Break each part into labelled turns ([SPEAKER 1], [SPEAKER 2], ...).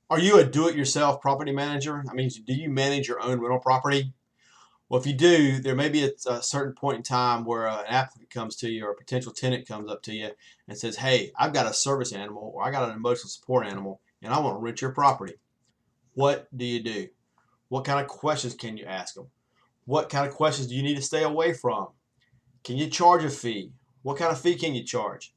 [SPEAKER 1] Are you a do-it-yourself property manager? I mean, do you manage your own rental property? Well, if you do, there may be a certain point in time where an applicant comes to you or a potential tenant comes up to you and says, hey, I've got a service animal or I got an emotional support animal and I want to rent your property. What do you do? What kind of questions can you ask them? What kind of questions do you need to stay away from? Can you charge a fee? What kind of fee can you charge?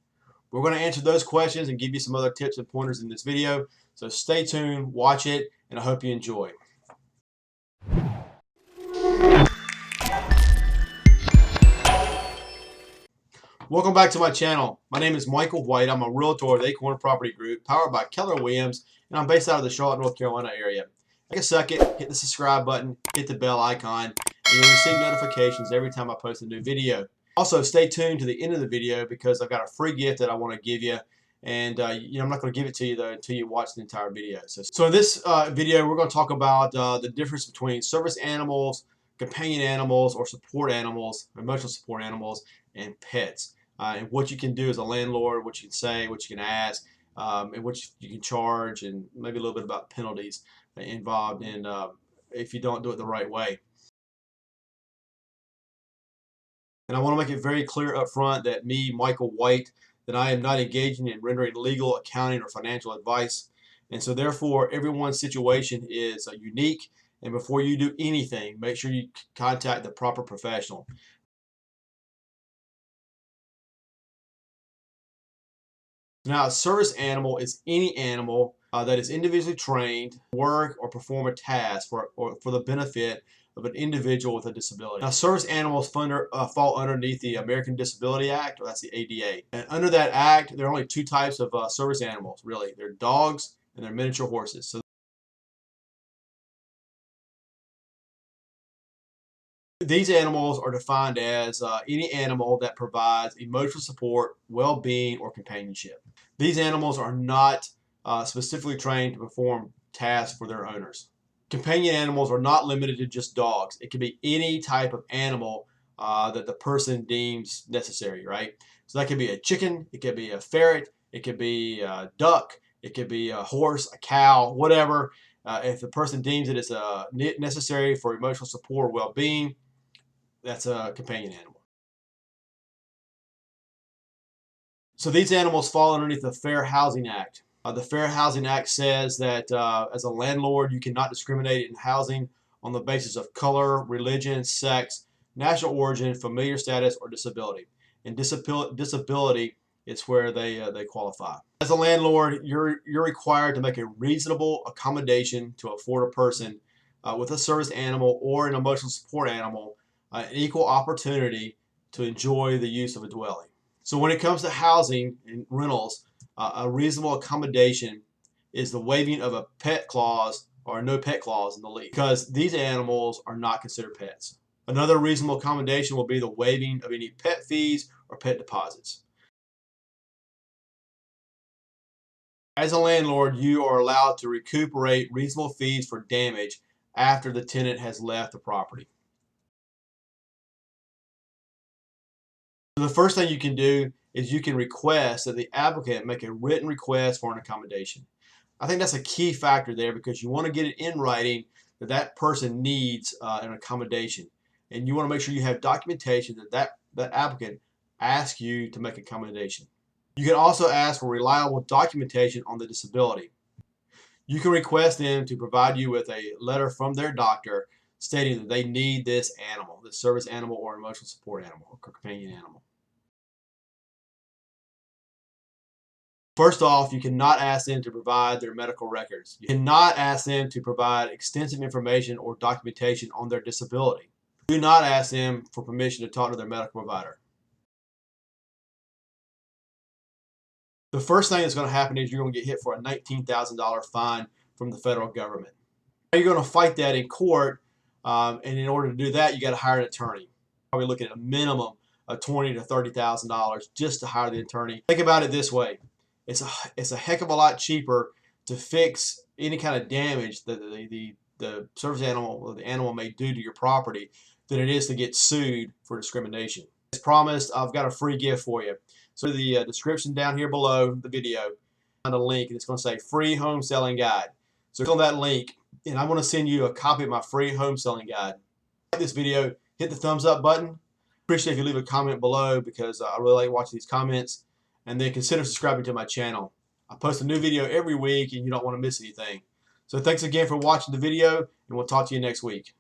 [SPEAKER 1] We're going to answer those questions and give you some other tips and pointers in this video. So stay tuned, watch it, and I hope you enjoy. Welcome back to my channel. My name is Michael White. I'm a realtor of the Acorn Property Group, powered by Keller Williams, and I'm based out of the Charlotte, North Carolina area. Take a second, hit the subscribe button, hit the bell icon, and you'll receive notifications every time I post a new video. Also, stay tuned to the end of the video because I've got a free gift that I want to give you. And I'm not going to give it to you though until you watch the entire video. So in this video, we're going to talk about the difference between service animals, companion animals, or support animals, emotional support animals, and pets. And what you can do as a landlord, what you can say, what you can ask, and what you can charge, and maybe a little bit about penalties involved in if you don't do it the right way. And I want to make it very clear up front that me, Michael White, that I am not engaging in rendering legal, accounting, or financial advice. And so therefore, everyone's situation is unique. And before you do anything, make sure you contact the proper professional. Now, a service animal is any animal that is individually trained to work or perform a task for the benefit of an individual with a disability. Now, service animals fall underneath the American Disability Act, or that's the ADA. And under that act, there are only two types of service animals, really. They're dogs and they're miniature horses. So these animals are defined as any animal that provides emotional support, well-being, or companionship. These animals are not specifically trained to perform tasks for their owners. Companion animals are not limited to just dogs. It can be any type of animal that the person deems necessary, right? So that could be a chicken, it could be a ferret, it could be a duck, it could be a horse, a cow, whatever. If the person deems it as necessary for emotional support or well-being, that's a companion animal. So these animals fall underneath the Fair Housing Act. The Fair Housing Act says that as a landlord, you cannot discriminate in housing on the basis of color, religion, sex, national origin, familiar status, or disability. And disability is where they qualify. As a landlord, you're required to make a reasonable accommodation to afford a person with a service animal or an emotional support animal an equal opportunity to enjoy the use of a dwelling. So when it comes to housing and rentals, a reasonable accommodation is the waiving of a pet clause or a no pet clause in the lease, because these animals are not considered pets. Another reasonable accommodation will be the waiving of any pet fees or pet deposits. As a landlord, you are allowed to recuperate reasonable fees for damage after the tenant has left the property. So the first thing you can do is you can request that the applicant make a written request for an accommodation. I think that's a key factor there because you want to get it in writing that that person needs an accommodation. And you want to make sure you have documentation that applicant asks you to make an accommodation. You can also ask for reliable documentation on the disability. You can request them to provide you with a letter from their doctor stating that they need this animal, this service animal or emotional support animal or companion animal. First off, you cannot ask them to provide their medical records. You cannot ask them to provide extensive information or documentation on their disability. Do not ask them for permission to talk to their medical provider. The first thing that's going to happen is you're going to get hit for a $19,000 fine from the federal government. You're going to fight that in court, and in order to do that, you got to hire an attorney. Probably looking at a minimum of $20,000 to $30,000 just to hire the attorney. Think about it this way. It's a heck of a lot cheaper to fix any kind of damage that the service animal or the animal may do to your property than it is to get sued for discrimination. As promised, I've got a free gift for you. So the description down here below the video, find a link and it's going to say free home selling guide. So click on that link, and I want to send you a copy of my free home selling guide. Like this video, hit the thumbs up button. Appreciate if you leave a comment below, because I really like watching these comments. And then consider subscribing to my channel. I post a new video every week, and you don't want to miss anything. So thanks again for watching the video, and we'll talk to you next week.